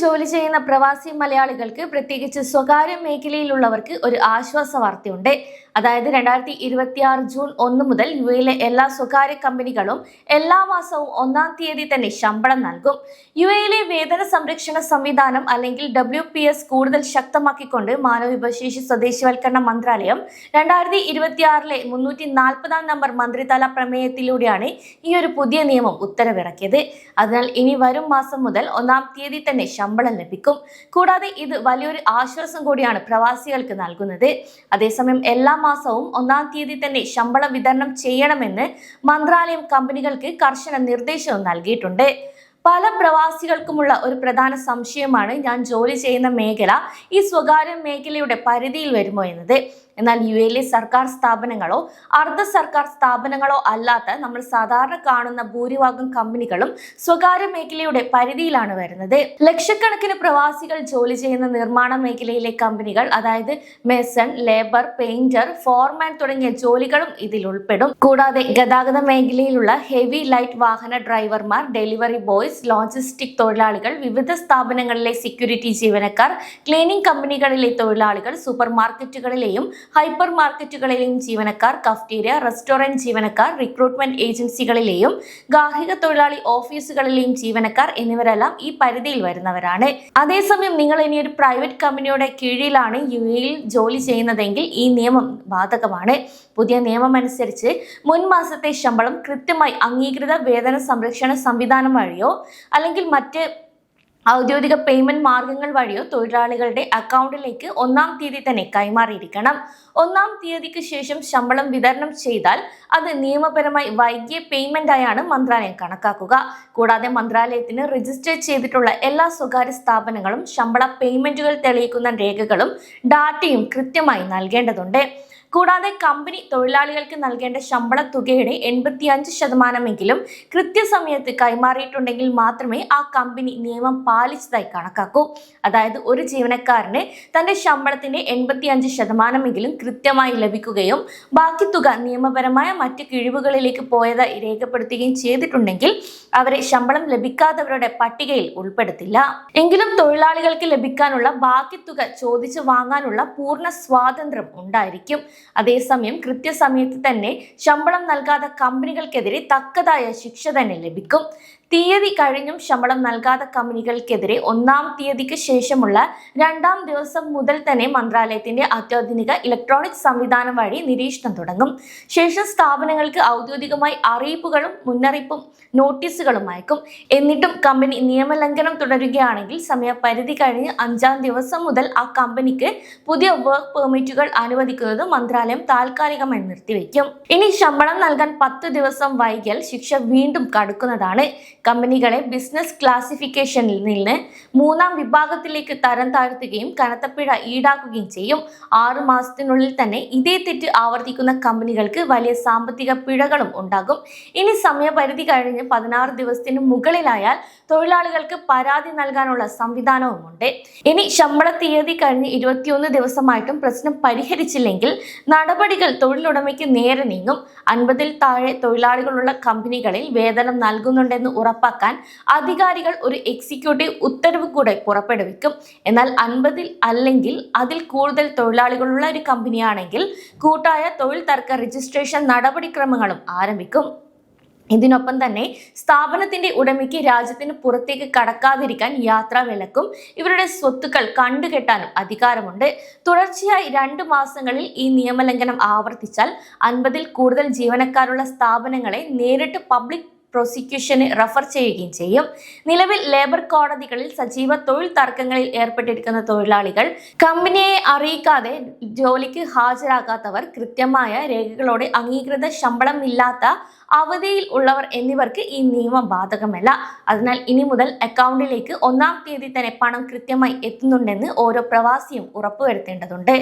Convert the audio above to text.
ജോലി ചെയ്യുന്ന പ്രവാസി മലയാളികൾക്ക്, പ്രത്യേകിച്ച് സ്വകാര്യ മേഖലയിലുള്ളവർക്ക് ഒരു ആശ്വാസ വാർത്തയുണ്ട്. അതായത് 2026 ജൂൺ 1 മുതൽ യുഎയിലെ എല്ലാ സ്വകാര്യ കമ്പനികളും എല്ലാ മാസവും 1-ാം തീയതി തന്നെ ശമ്പളം നൽകും. യുഎയിലെ വേതന സംരക്ഷണ സംവിധാനം അല്ലെങ്കിൽ WPS കൂടുതൽ ശക്തമാക്കിക്കൊണ്ട് മാനവവിഭവശേഷി സ്വദേശിവൽക്കരണ മന്ത്രാലയം 2026 340-ാം നമ്പർ മന്ത്രിതല പ്രമേയത്തിലൂടെയാണ് ഈ ഒരു പുതിയ നിയമം ഉത്തരവിറക്കിയത്. അതിനാൽ ഇനി വരും മാസം മുതൽ 1-ാം തീയതി തന്നെ ശമ്പളം ലഭിക്കും. കൂടാതെ ഇത് വലിയൊരു ആശ്വാസം കൂടിയാണ് പ്രവാസികൾക്ക് നൽകുന്നത്. അതേസമയം എല്ലാ മാസവും 1-ാം തീയതി തന്നെ ശമ്പളം വിതരണം ചെയ്യണമെന്ന് മന്ത്രാലയം കമ്പനികൾക്ക് കർശന നിർദ്ദേശവും നൽകിയിട്ടുണ്ട്. പല പ്രവാസികൾക്കുമുള്ള ഒരു പ്രധാന സംശയമാണ്, ഞാൻ ജോലി ചെയ്യുന്ന മേഖല ഈ സ്വകാര്യ മേഖലയുടെ പരിധിയിൽ വരുമോ എന്നത്. എന്നാൽ യുഎയിലെ സർക്കാർ സ്ഥാപനങ്ങളോ അർദ്ധ സർക്കാർ സ്ഥാപനങ്ങളോ അല്ലാത്ത നമ്മൾ സാധാരണ കാണുന്ന ഭൂരിഭാഗം കമ്പനികളും സ്വകാര്യ മേഖലയുടെ പരിധിയിലാണ് വരുന്നത്. ലക്ഷക്കണക്കിന് പ്രവാസികൾ ജോലി ചെയ്യുന്ന നിർമ്മാണ മേഖലയിലെ കമ്പനികൾ, അതായത് മേസൺ, ലേബർ, പെയിന്റർ, ഫോർമാൻ തുടങ്ങിയ ജോലികളും ഇതിൽ ഉൾപ്പെടും. കൂടാതെ ഗതാഗത മേഖലയിലുള്ള ഹെവി ലൈറ്റ് വാഹന ഡ്രൈവർമാർ, ഡെലിവറി ബോയ്സ്, ലോജിസ്റ്റിക് തൊഴിലാളികൾ, വിവിധ സ്ഥാപനങ്ങളിലെ സെക്യൂരിറ്റി ജീവനക്കാർ, ക്ലീനിംഗ് കമ്പനികളിലെ തൊഴിലാളികൾ, സൂപ്പർ മാർക്കറ്റുകളിലെയും ഹൈപ്പർ മാർക്കറ്റുകളിലെയും ജീവനക്കാർ, കഫ്റ്റീരിയ, റെസ്റ്റോറന്റ് ജീവനക്കാർ, റിക്രൂട്ട്മെന്റ് ഏജൻസികളിലെയും ഗാർഹിക തൊഴിലാളി ഓഫീസുകളിലെയും ജീവനക്കാർ എന്നിവരെല്ലാം ഈ പരിധിയിൽ വരുന്നവരാണ്. അതേസമയം നിങ്ങൾ ഇനി ഒരു പ്രൈവറ്റ് കമ്പനിയുടെ കീഴിലാണ് യുഎയിൽ ജോലി ചെയ്യുന്നതെങ്കിൽ ഈ നിയമം ബാധകമാണ്. പുതിയ നിയമം അനുസരിച്ച് മുൻ മാസത്തെ ശമ്പളം കൃത്യമായി അംഗീകൃത വേതന സംരക്ഷണ സംവിധാനം വഴിയോ അല്ലെങ്കിൽ മറ്റ് ഔദ്യോഗിക പേയ്മെന്റ് മാർഗങ്ങൾ വഴിയോ തൊഴിലാളികളുടെ അക്കൗണ്ടിലേക്ക് 1-ാം തീയതി തന്നെ കൈമാറിയിരിക്കണം. 1-ാം തീയതിക്ക് ശേഷം ശമ്പളം വിതരണം ചെയ്താൽ അത് നിയമപരമായി വൈകിയ പേയ്മെന്റ് ആയാണ് മന്ത്രാലയം കണക്കാക്കുക. കൂടാതെ മന്ത്രാലയത്തിന് രജിസ്റ്റർ ചെയ്തിട്ടുള്ള എല്ലാ സ്വകാര്യ സ്ഥാപനങ്ങളും ശമ്പള പേയ്മെന്റുകൾ തെളിയിക്കുന്ന രേഖകളും ഡാറ്റയും കൃത്യമായി നൽകേണ്ടതുണ്ട്. കൂടാതെ കമ്പനി തൊഴിലാളികൾക്ക് നൽകേണ്ട ശമ്പള തുകയുടെ 85% കൃത്യസമയത്ത് കൈമാറിയിട്ടുണ്ടെങ്കിൽ മാത്രമേ ആ കമ്പനി നിയമം പാലിച്ചതായി കണക്കാക്കൂ. അതായത് ഒരു ജീവനക്കാരന് തന്റെ ശമ്പളത്തിന്റെ 85% കൃത്യമായി ലഭിക്കുകയും ബാക്കി തുക നിയമപരമായ മറ്റ് കിഴിവുകളിലേക്ക് പോയതായി രേഖപ്പെടുത്തുകയും ചെയ്തിട്ടുണ്ടെങ്കിൽ അവരെ ശമ്പളം ലഭിക്കാത്തവരുടെ പട്ടികയിൽ ഉൾപ്പെടുത്തില്ല. എങ്കിലും തൊഴിലാളികൾക്ക് ലഭിക്കാനുള്ള ബാക്കി തുക ചോദിച്ചു വാങ്ങാനുള്ള പൂർണ്ണ സ്വാതന്ത്ര്യം ഉണ്ടായിരിക്കും. അതേസമയം കൃത്യസമയത്ത് തന്നെ ശമ്പളം നൽകാത്ത കമ്പനികൾക്കെതിരെ തക്കതായ ശിക്ഷ തന്നെ ലഭിക്കും. തീയതി കഴിഞ്ഞും ശമ്പളം നൽകാത്ത കമ്പനികൾക്കെതിരെ 1-ാം തീയതിക്ക് ശേഷമുള്ള 2-ാം ദിവസം മുതൽ തന്നെ മന്ത്രാലയത്തിന്റെ അത്യാധുനിക ഇലക്ട്രോണിക് സംവിധാനം വഴി നിരീക്ഷണം തുടങ്ങും. ശേഷം സ്ഥാപനങ്ങൾക്ക് ഔദ്യോഗികമായി അറിയിപ്പുകളും മുന്നറിയിപ്പും നോട്ടീസുകളും അയക്കും. എന്നിട്ടും കമ്പനി നിയമലംഘനം തുടരുകയാണെങ്കിൽ സമയപരിധി കഴിഞ്ഞ് 5-ാം ദിവസം മുതൽ ആ കമ്പനിക്ക് പുതിയ വർക്ക് പെർമിറ്റുകൾ അനുവദിക്കുന്നത് മന്ത്രാലയം താൽക്കാലികമായി നിർത്തിവെക്കും. ഇനി ശമ്പളം നൽകാൻ 10 ദിവസം വൈകിയാൽ ശിക്ഷ വീണ്ടും കടുക്കുന്നതാണ്. കമ്പനികളെ ബിസിനസ് ക്ലാസിഫിക്കേഷനിൽ നിന്ന് 3-ാം വിഭാഗത്തിലേക്ക് തരം താഴ്ത്തുകയും കനത്ത പിഴ ഈടാക്കുകയും ചെയ്യും. 6 മാസത്തിനുള്ളിൽ തന്നെ ഇതേ തെറ്റ് ആവർത്തിക്കുന്ന കമ്പനികൾക്ക് വലിയ സാമ്പത്തിക പിഴകളും ഉണ്ടാകും. ഇനി സമയപരിധി കഴിഞ്ഞ് 16 ദിവസത്തിന് മുകളിലായാൽ തൊഴിലാളികൾക്ക് പരാതി നൽകാനുള്ള സംവിധാനവുമുണ്ട്. ഇനി ശമ്പള തീയതി കഴിഞ്ഞ് 21 ദിവസമായിട്ടും പ്രശ്നം പരിഹരിച്ചില്ലെങ്കിൽ നടപടികൾ തൊഴിലുടമയ്ക്ക് നേരെ നീങ്ങും. 50-ൽ താഴെ തൊഴിലാളികളുള്ള കമ്പനികളിൽ വേതനം നൽകുന്നുണ്ടെന്ന് ഉറപ്പാക്കാൻ അധികാരികൾ ഒരു എക്സിക്യൂട്ടീവ് ഉത്തരവ് കൂടെ പുറപ്പെടുവിക്കും. എന്നാൽ 50-ൽ അല്ലെങ്കിൽ അതിൽ കൂടുതൽ തൊഴിലാളികളുള്ള ഒരു കമ്പനിയാണെങ്കിൽ കൂട്ടായ തൊഴിൽ തർക്ക രജിസ്ട്രേഷൻ നടപടിക്രമങ്ങളും ആരംഭിക്കും. ഇതിനൊപ്പം തന്നെ സ്ഥാപനത്തിന്റെ ഉടമയ്ക്ക് രാജ്യത്തിന് പുറത്തേക്ക് കടക്കാതിരിക്കാൻ യാത്രാ വിലക്കും ഇവരുടെ സ്വത്തുക്കൾ കണ്ടുകെട്ടാനും അധികാരമുണ്ട്. തുടർച്ചയായി 2 മാസങ്ങളിൽ ഈ നിയമലംഘനം ആവർത്തിച്ചാൽ 50-ൽ കൂടുതൽ ജീവനക്കാരുള്ള സ്ഥാപനങ്ങളെ നേരിട്ട് പബ്ലിക് പ്രോസിക്യൂഷന് റഫർ ചെയ്യുകയും ചെയ്യും. നിലവിൽ ലേബർ കോടതികളിൽ സജീവ തൊഴിൽ തർക്കങ്ങളിൽ ഏർപ്പെട്ടിരിക്കുന്ന തൊഴിലാളികൾ, കമ്പനിയെ അറിയിക്കാതെ ജോലിക്ക് ഹാജരാകാത്തവർ, കൃത്യമായ രേഖകളോടെ അംഗീകൃത ശമ്പളം ഇല്ലാത്ത അവധിയിൽ ഉള്ളവർ എന്നിവർക്ക് ഈ നിയമം ബാധകമല്ല. അതിനാൽ ഇനി മുതൽ അക്കൗണ്ടിലേക്ക് 1-ാം തീയതി തന്നെ പണം കൃത്യമായി എത്തുന്നുണ്ടെന്ന് ഓരോ പ്രവാസിയും ഉറപ്പുവരുത്തേണ്ടതുണ്ട്.